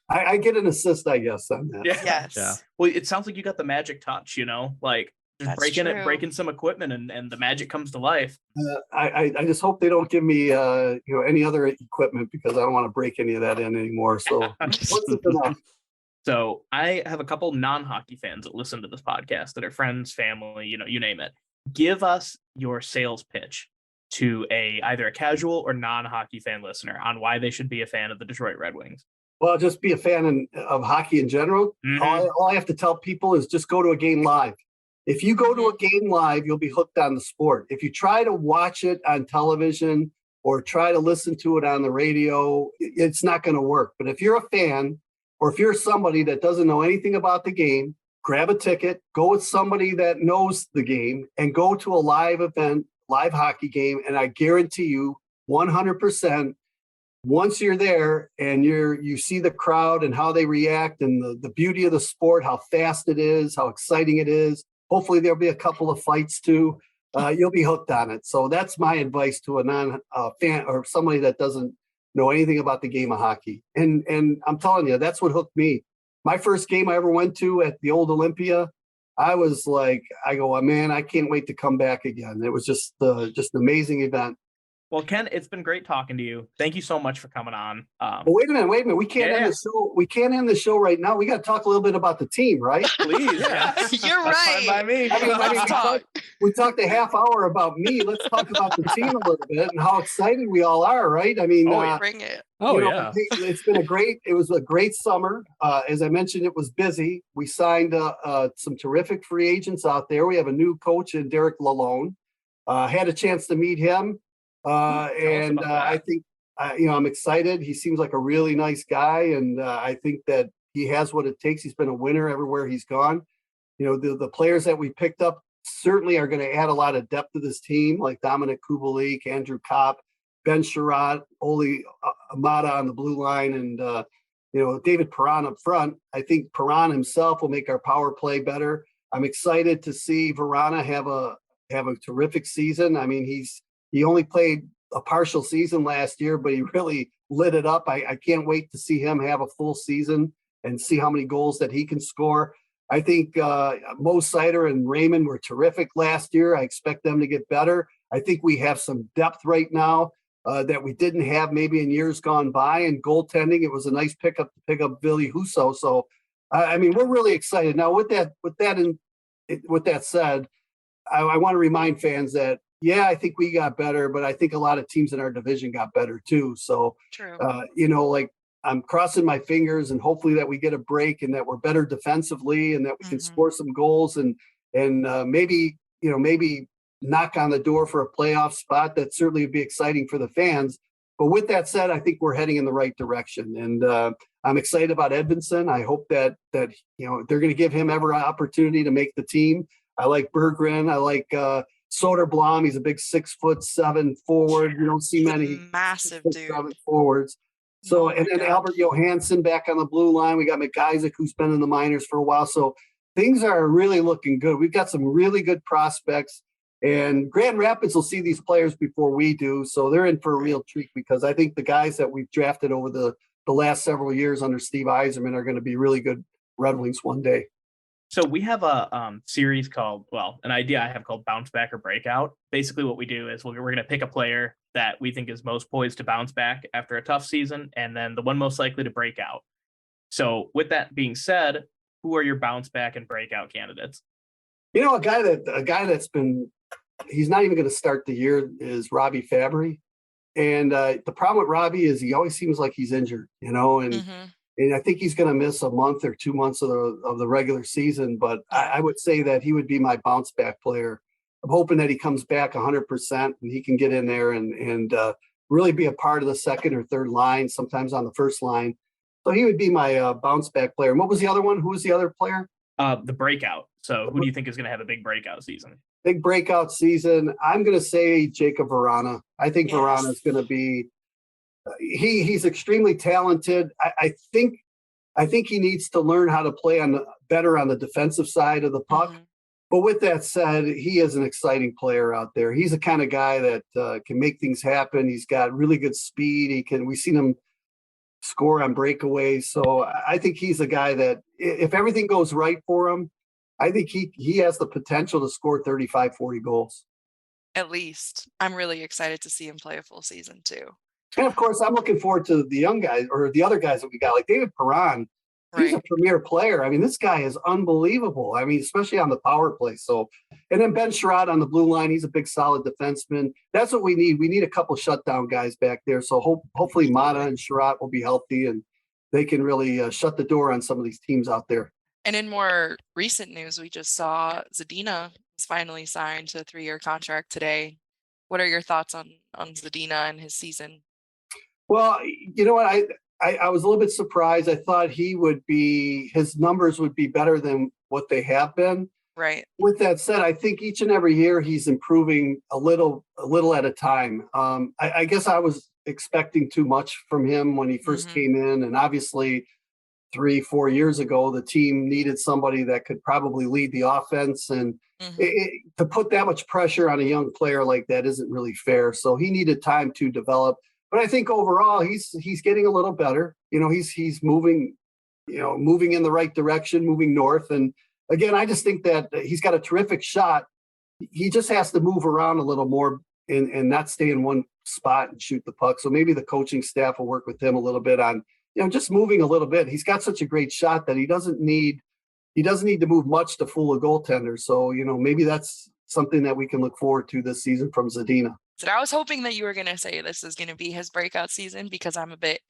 I get an assist, I guess, on that. Yeah. Yes. Yeah. Well, it sounds like you got the magic touch, like just That's breaking some equipment and the magic comes to life. I just hope they don't give me any other equipment because I don't want to break any of that in anymore. So once it's enough. So I have a couple non-hockey fans that listen to this podcast that are friends, family, you name it. Give us your sales pitch to either a casual or non-hockey fan listener on why they should be a fan of the Detroit Red Wings. Well, just be a fan of hockey in general. Mm-hmm. All I have to tell people is just go to a game live. If you go to a game live, you'll be hooked on the sport. If you try to watch it on television or try to listen to it on the radio, it's not going to work. But if you're a fan, or if you're somebody that doesn't know anything about the game, grab a ticket, go with somebody that knows the game, and go to a live event, live hockey game. And I guarantee you 100%, once you're there and you see the crowd and how they react and the beauty of the sport, how fast it is, how exciting it is. Hopefully there'll be a couple of fights too. You'll be hooked on it. So that's my advice to a non-fan or somebody that doesn't know anything about the game of hockey. And I'm telling you, that's what hooked me. My first game I ever went to at the old Olympia, I was like, oh, man, I can't wait to come back again. It was just an amazing event. Well, Ken, it's been great talking to you. Thank you so much for coming on. Well, wait a minute. We can't end the show. We can't end the show right now. We got to talk a little bit about the team, right? Please. Yeah. You're That's right. fine by me. We talked a half hour about me. Let's talk about the team a little bit and how excited we all are, right? I mean, bring it. It was a great summer. As I mentioned, it was busy. We signed some terrific free agents out there. We have a new coach in Derek Lalone. Had a chance to meet him. I think, I'm excited. He seems like a really nice guy. And I think that he has what it takes. He's been a winner everywhere he's gone. The players that we picked up certainly are going to add a lot of depth to this team, like Dominic Kubalik, Andrew Kopp, Ben Sherratt, Oli Amada on the blue line, and David Perron up front. I think Perron himself will make our power play better. I'm excited to see Verana have a terrific season. I mean, he only played a partial season last year, but he really lit it up. I can't wait to see him have a full season and see how many goals that he can score. I think Mo Sider and Raymond were terrific last year. I expect them to get better. I think we have some depth right now that we didn't have maybe in years gone by. And goaltending, it was a nice pickup to pick up Billy Husso. So, I mean, we're really excited. Now, with that said, I want to remind fans that, I think we got better, but I think a lot of teams in our division got better too. So, True. I'm crossing my fingers and hopefully that we get a break and that we're better defensively and that we can score some goals and maybe knock on the door for a playoff spot. That certainly would be exciting for the fans. But with that said, I think we're heading in the right direction. And I'm excited about Edvinsson. I hope that they're going to give him every opportunity to make the team. I like Berggren. I like Soderblom. He's a big 6'7" forward. You don't see many massive dude forwards. So, and then Albert Johansson back on the blue line. We got McIsaac, who's been in the minors for a while. So things are really looking good. We've got some really good prospects, and Grand Rapids will see these players before we do. So they're in for a real treat because I think the guys that we've drafted over the last several years under Steve Yzerman are going to be really good Red Wings one day. So we have a series called, an idea I have called Bounce Back or Breakout. Basically what we do is we're going to pick a player that we think is most poised to bounce back after a tough season, and then the one most likely to break out. So with that being said, who are your bounce back and breakout candidates? A guy that's been, he's not even going to start the year is Robbie Fabry. And the problem with Robbie is he always seems like he's injured, and I think he's going to miss a month or 2 months of the regular season. But I would say that he would be my bounce back player. I'm hoping that he comes back 100% and he can get in there and really be a part of the second or third line, sometimes on the first line. So he would be my bounce back player. And what was the other one? Who was the other player? The breakout. So who do you think is going to have a big breakout season? Big breakout season. I'm going to say Jacob Verana. I think Verana is going to be. He's extremely talented. I think he needs to learn how to play better on the defensive side of the puck. Mm-hmm. But with that said, he is an exciting player out there. He's the kind of guy that can make things happen. He's got really good speed. We've seen him score on breakaways. So I think he's a guy that if everything goes right for him, I think he has the potential to score 35, 40 goals. At least. I'm really excited to see him play a full season too. And of course, I'm looking forward to the young guys or the other guys that we got, like David Perron. He's a premier player. I mean, this guy is unbelievable. I mean, especially on the power play. So, and then Ben Sherratt on the blue line. He's a big, solid defenseman. That's what we need. We need a couple shutdown guys back there. So hopefully Mata and Sherratt will be healthy and they can really shut the door on some of these teams out there. And in more recent news, we just saw Zadina is finally signed to a 3-year contract today. What are your thoughts on Zadina and his season? Well, you know what? I was a little bit surprised. I thought his numbers would be better than what they have been. Right. With that said, I think each and every year he's improving a little at a time. I guess I was expecting too much from him when he first came in, and obviously 3-4 years ago, the team needed somebody that could probably lead the offense, and to put that much pressure on a young player like that isn't really fair. So he needed time to develop. But I think overall he's getting a little better. He's moving, moving in the right direction, moving north. And again, I just think that he's got a terrific shot. He just has to move around a little more and not stay in one spot and shoot the puck. So maybe the coaching staff will work with him a little bit on, just moving a little bit. He's got such a great shot that he doesn't need to move much to fool a goaltender. So, maybe that's something that we can look forward to this season from Zadina. So I was hoping that you were going to say this is going to be his breakout season, because I'm a bit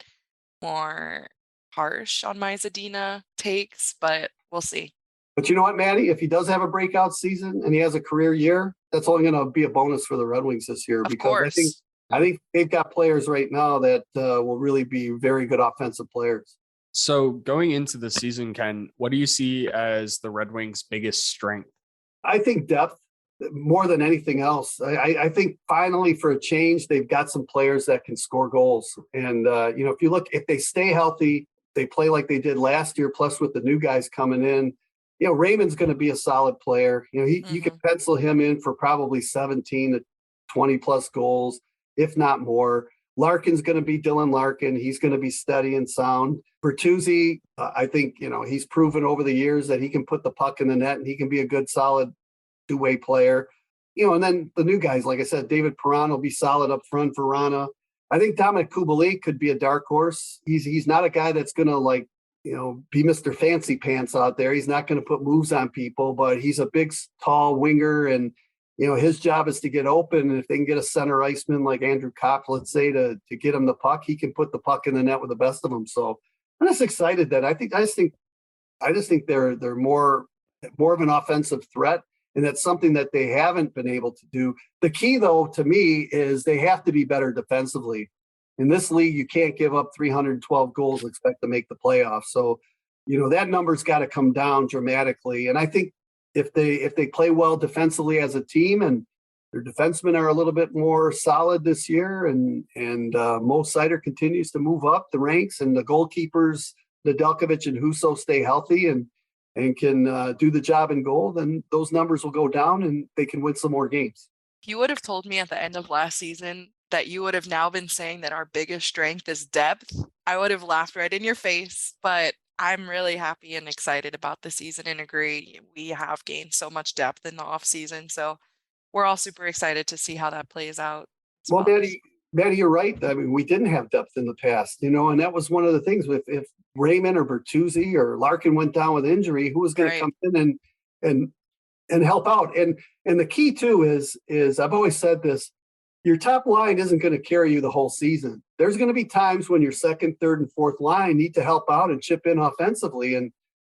more harsh on my Zadina takes, but we'll see. But you know what, Maddie? If he does have a breakout season and he has a career year, that's only going to be a bonus for the Red Wings this year. Of because course. I think they've got players right now that will really be very good offensive players. So going into the season, Ken, what do you see as the Red Wings' biggest strength? I think depth more than anything else. I think finally, for a change, they've got some players that can score goals. And, if they stay healthy, they play like they did last year, plus with the new guys coming in, Raymond's going to be a solid player. You can pencil him in for probably 17 to 20 plus goals, if not more. Larkin's going to be Dylan Larkin. He's going to be steady and sound. Bertuzzi, I think, he's proven over the years that he can put the puck in the net and he can be a good, solid two-way player. And then the new guys, like I said, David Perron will be solid up front for Rana. I think Dominic Kubalik could be a dark horse. He's not a guy that's going to be Mr. Fancy Pants out there. He's not going to put moves on people, but he's a big, tall winger, and his job is to get open. And if they can get a center iceman like Andrew Kopp, let's say, to get him the puck, he can put the puck in the net with the best of them. So I'm just excited that I just think they're more of an offensive threat, and that's something that they haven't been able to do. The key, though, to me, is they have to be better defensively. In this league, you can't give up 312 goals and expect to make the playoffs. So, that number's got to come down dramatically. And I think if they play well defensively as a team, and their defensemen are a little bit more solid this year, and Mo Seider continues to move up the ranks, and the goalkeepers, Nedeljkovic and Husso, stay healthy and can do the job in goal, then those numbers will go down and they can win some more games. If you would have told me at the end of last season that you would have now been saying that our biggest strength is depth, I would have laughed right in your face. But I'm really happy and excited about the season and agree. We have gained so much depth in the off season. So we're all super excited to see how that plays out. Well, Maddie, you're right. I mean, we didn't have depth in the past, and that was one of the things. If Raymond or Bertuzzi or Larkin went down with injury, who was going to come in and help out? And the key too is I've always said this: your top line isn't going to carry you the whole season. There's going to be times when your second, third, and fourth line need to help out and chip in offensively, and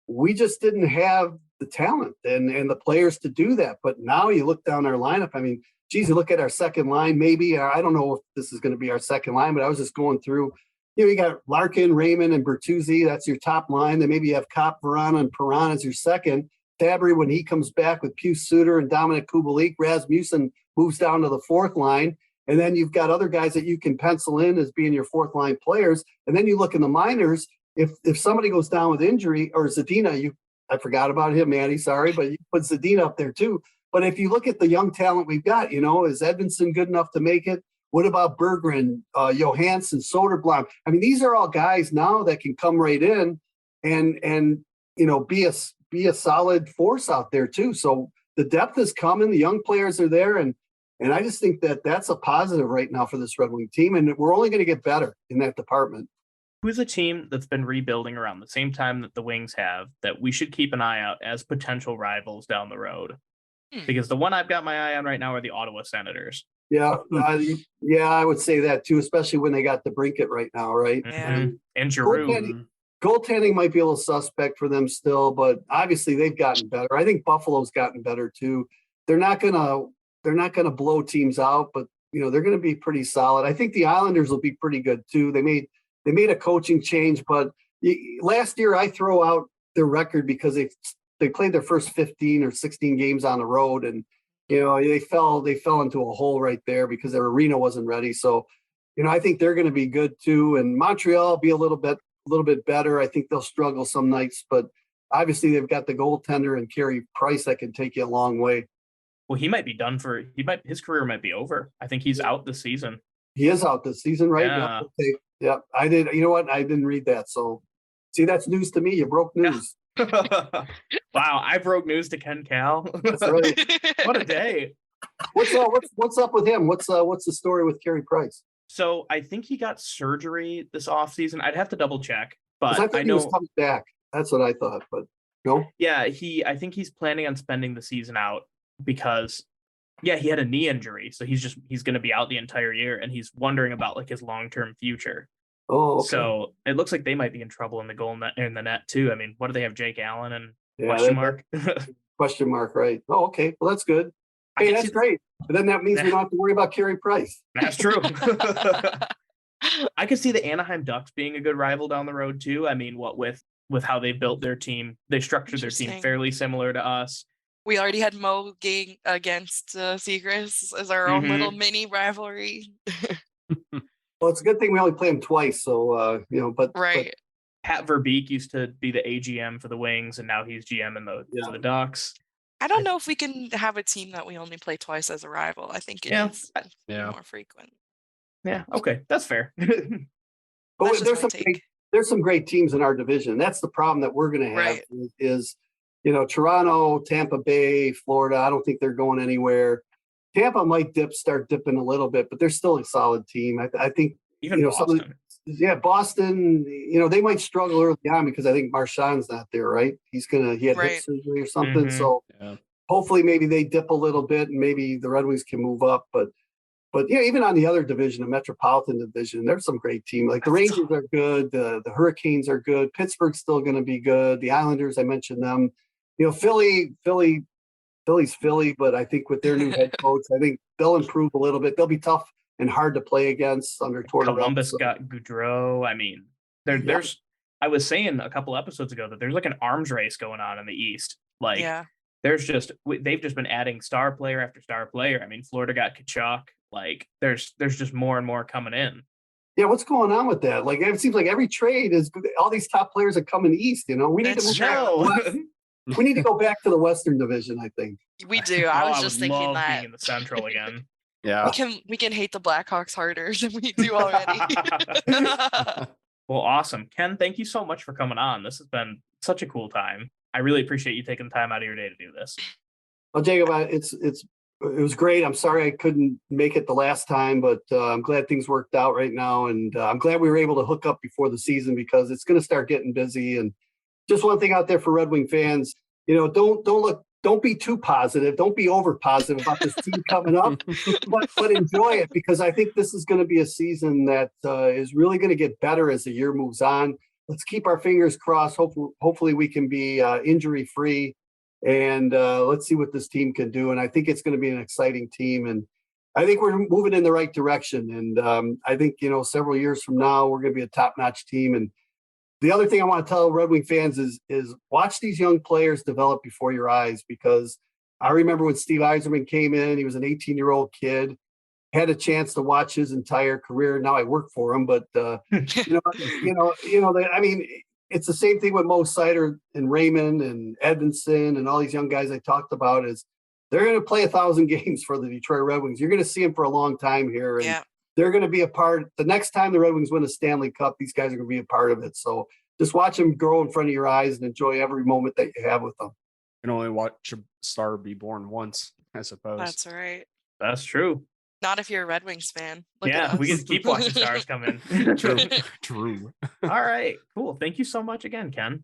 we just didn't have the talent and the players to do that. But now you look down our lineup. I mean, geez, you look at our second line, maybe. I don't know if this is going to be our second line, but I was just going through. You got Larkin, Raymond, and Bertuzzi. That's your top line. Then maybe you have Kopp, Verana, and Perron as your second. Fabry, when he comes back with Pius Suter and Dominic Kubalik, Rasmussen moves down to the fourth line. And then you've got other guys that you can pencil in as being your fourth line players. And then you look in the minors. If somebody goes down with injury, or Zadina, I forgot about him, Maddie, sorry, but you put Zadina up there too. But if you look at the young talent we've got, is Edmondson good enough to make it? What about Berggren, Johansson, Soderblom? I mean, these are all guys now that can come right in and be a solid force out there too. So the depth is coming. The young players are there, and I just think that that's a positive right now for this Red Wing team, and we're only going to get better in that department. Who's a team that's been rebuilding around the same time that the Wings have that we should keep an eye out as potential rivals down the road? Because the one I've got my eye on right now are the Ottawa Senators. Yeah, I would say that too, especially when they got the Brinket right now, right? Yeah. And Giroux. Goaltending might be a little suspect for them still, but obviously they've gotten better. I think Buffalo's gotten better too. They're not going to they're not going to blow teams out, but they're going to be pretty solid. I think the Islanders will be pretty good too. They made a coaching change, but last year I throw out their record because they played their first 15 or 16 games on the road, and they fell into a hole right there because their arena wasn't ready. So I think they're going to be good too, and Montreal will be a little bit better. I think they'll struggle some nights, but obviously they've got the goaltender and Carey Price that can take you a long way. Well, he might be done his career might be over. I think he's out this season. He is out this season, right? Yeah. Okay. Yeah. I did. You know what? I didn't read that. So see, that's news to me. You broke news. Wow. I broke news to Ken Cal. That's right. What a day. What's up with him? What's the story with Carey Price? So I think he got surgery this offseason. I'd have to double check, but I know he was coming back. That's what I thought, but no. Yeah, I think he's planning on spending the season out because he had a knee injury, so he's going to be out the entire year, and he's wondering about like his long-term future. Oh, okay. So it looks like they might be in trouble in the net too. I mean, what do they have? Jake Allen and question mark? Question mark, right? Oh, okay. Well, that's good. Hey, that's great. But then that means we don't have to worry about Carey Price. That's true. I could see the Anaheim Ducks being a good rival down the road too. I mean, what with how they built their team, they structured their team fairly similar to us. We already had Mo game against Seagrass as our own little mini rivalry. Well, it's a good thing we only play them twice, so but right. Pat Verbeek used to be the AGM for the Wings, and now he's GM for the Ducks. I don't know if we can have a team that we only play twice as a rival. I think it's more frequent. Yeah, okay, that's fair. But there's some great teams in our division. That's the problem that we're going to have is Toronto, Tampa Bay, Florida. I don't think they're going anywhere. Tampa might start dipping a little bit, but they're still a solid team. I think even Boston. Boston. They might struggle early on because I think Marchand's not there, right? He had hip surgery or something. So hopefully maybe they dip a little bit and maybe the Red Wings can move up. But even on the other division, the Metropolitan Division, there's some great teams. Like the Rangers are good, the Hurricanes are good, Pittsburgh's still going to be good. The Islanders, I mentioned them. Philly's Philly, but I think with their new head coach, I think they'll improve a little bit. They'll be tough and hard to play against under Tortorella. Columbus got Goudreau. I mean, there's. I was saying a couple episodes ago that there's like an arms race going on in the East. Like, they've just been adding star player after star player. I mean, Florida got Kachuk. Like, there's just more and more coming in. Yeah, what's going on with that? Like, it seems like every trade is all these top players are coming east. We need we need to go back to the Western Division, I think. We do. I was just thinking that being in the Central again. Yeah. We can hate the Blackhawks harder than we do already. Well, awesome. Ken, thank you so much for coming on. This has been such a cool time. I really appreciate you taking the time out of your day to do this. Well, Jacob, it was great. I'm sorry I couldn't make it the last time, but I'm glad things worked out right now. And I'm glad we were able to hook up before the season because it's going to start getting busy. And just one thing out there for Red Wing fans, don't be too positive. Don't be over positive about this team coming up, but enjoy it because I think this is going to be a season that is really going to get better as the year moves on. Let's keep our fingers crossed. Hopefully we can be injury free, and let's see what this team can do. And I think it's going to be an exciting team, and I think we're moving in the right direction. And I think several years from now we're going to be a top notch team. And the other thing I want to tell Red Wing fans is watch these young players develop before your eyes, because I remember when Steve Yzerman came in, he was an 18-year-old kid, had a chance to watch his entire career. Now I work for him, but I mean, it's the same thing with Mo Seider and Raymond and Edmondson and all these young guys I talked about. Is they're going to play 1,000 games for the Detroit Red Wings. You're going to see them for a long time here. And they're going to be a part. The next time the Red Wings win a Stanley Cup, these guys are going to be a part of it. So just watch them grow in front of your eyes and enjoy every moment that you have with them. You can only watch a star be born once, I suppose. That's right. That's true. Not if you're a Red Wings fan. We can keep watching stars come in. True. All right, cool. Thank you so much again, Ken.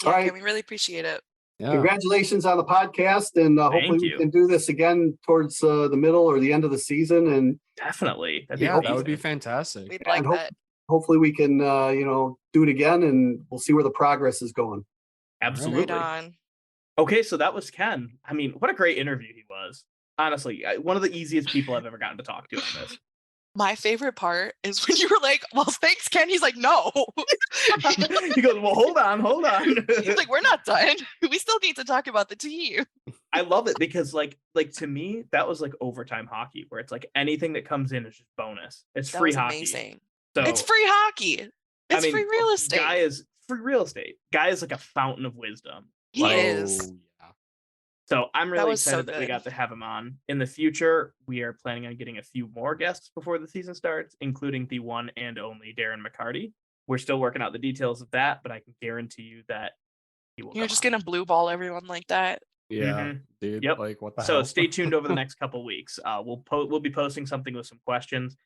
Yeah, all right. We really appreciate it. Yeah. Congratulations on the podcast, and hopefully we can do this again towards the middle or the end of the season. And definitely, that would be fantastic. We'd like that. Hopefully we can, do it again, and we'll see where the progress is going. Absolutely. Right on. Okay, so that was Ken. I mean, what a great interview he was. Honestly, one of the easiest people I've ever gotten to talk to on this. My favorite part is when you were like, well, thanks, Ken. He's like, no. He goes, well, hold on. He's like, we're not done. We still need to talk about the team. I love it because like to me, that was like overtime hockey where it's like anything that comes in is just bonus. It's That free was hockey. amazing. So It's free hockey. It's free real estate. Guy is free real estate. Guy is like a fountain of wisdom. He is. Yeah. So I'm really was so excited that we good. got to have him on. In the future, we are planning on getting a few more guests before the season starts, including the one and only Darren McCarty. We're still working out the details of that, but I can guarantee you that he will. You're just gonna blue ball everyone like that. Yeah, dude. Yep. Like, what the So hell? stay tuned over the next couple weeks. We'll be posting something with some questions.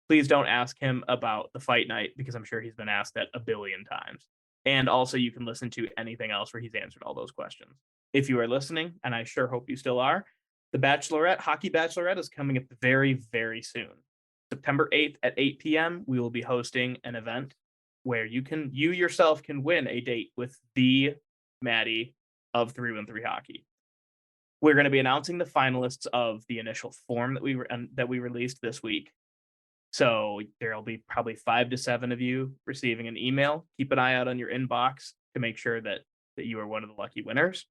Please don't ask him about the fight night because I'm sure he's been asked that a billion times. And also you can listen to anything else where he's answered all those questions. If you are listening, and I sure hope you still are, the Bachelorette, Hockey Bachelorette is coming up very, very soon. September 8th at 8 p.m., we will be hosting an event where you yourself can win a date with the Maddie of 313 Hockey. We're going to be announcing the finalists of the initial form that we released this week. So there'll be probably 5 to 7 of you receiving an email. Keep an eye out on your inbox to make sure that you are one of the lucky winners.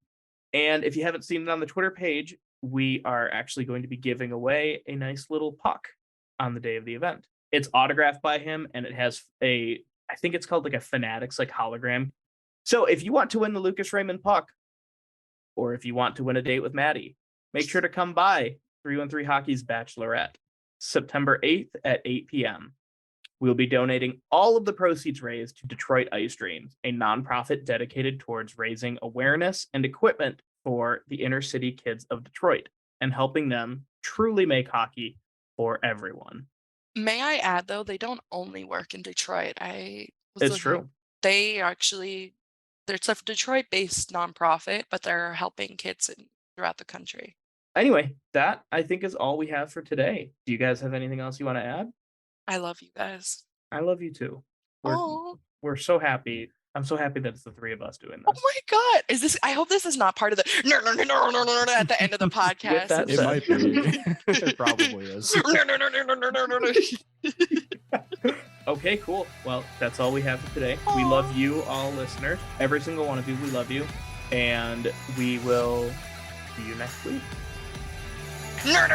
And if you haven't seen it on the Twitter page, we are actually going to be giving away a nice little puck on the day of the event. It's autographed by him, and it has I think it's called like a Fanatics like hologram. So if you want to win the Lucas Raymond puck, or if you want to win a date with Maddie, make sure to come by 313 Hockey's Bachelorette, September 8th at 8 p.m. We'll be donating all of the proceeds raised to Detroit Ice Dreams, a nonprofit dedicated towards raising awareness and equipment for the inner city kids of Detroit and helping them truly make hockey for everyone. May I add, though, they don't only work in Detroit. It's true. It's a Detroit-based nonprofit, but they're helping kids throughout the country. Anyway, that I think is all we have for today. Do you guys have anything else you want to add? I love you guys. I love you too. Oh, We're so happy. I'm so happy that it's the three of us doing this. oh my God! I hope this is not part of the no at the end of the podcast. that It said- might be. It probably is. Okay, cool. Well, that's all we have for today. We Aw. love you all listeners. Every single one of you, we love you. And we will see you next week. No.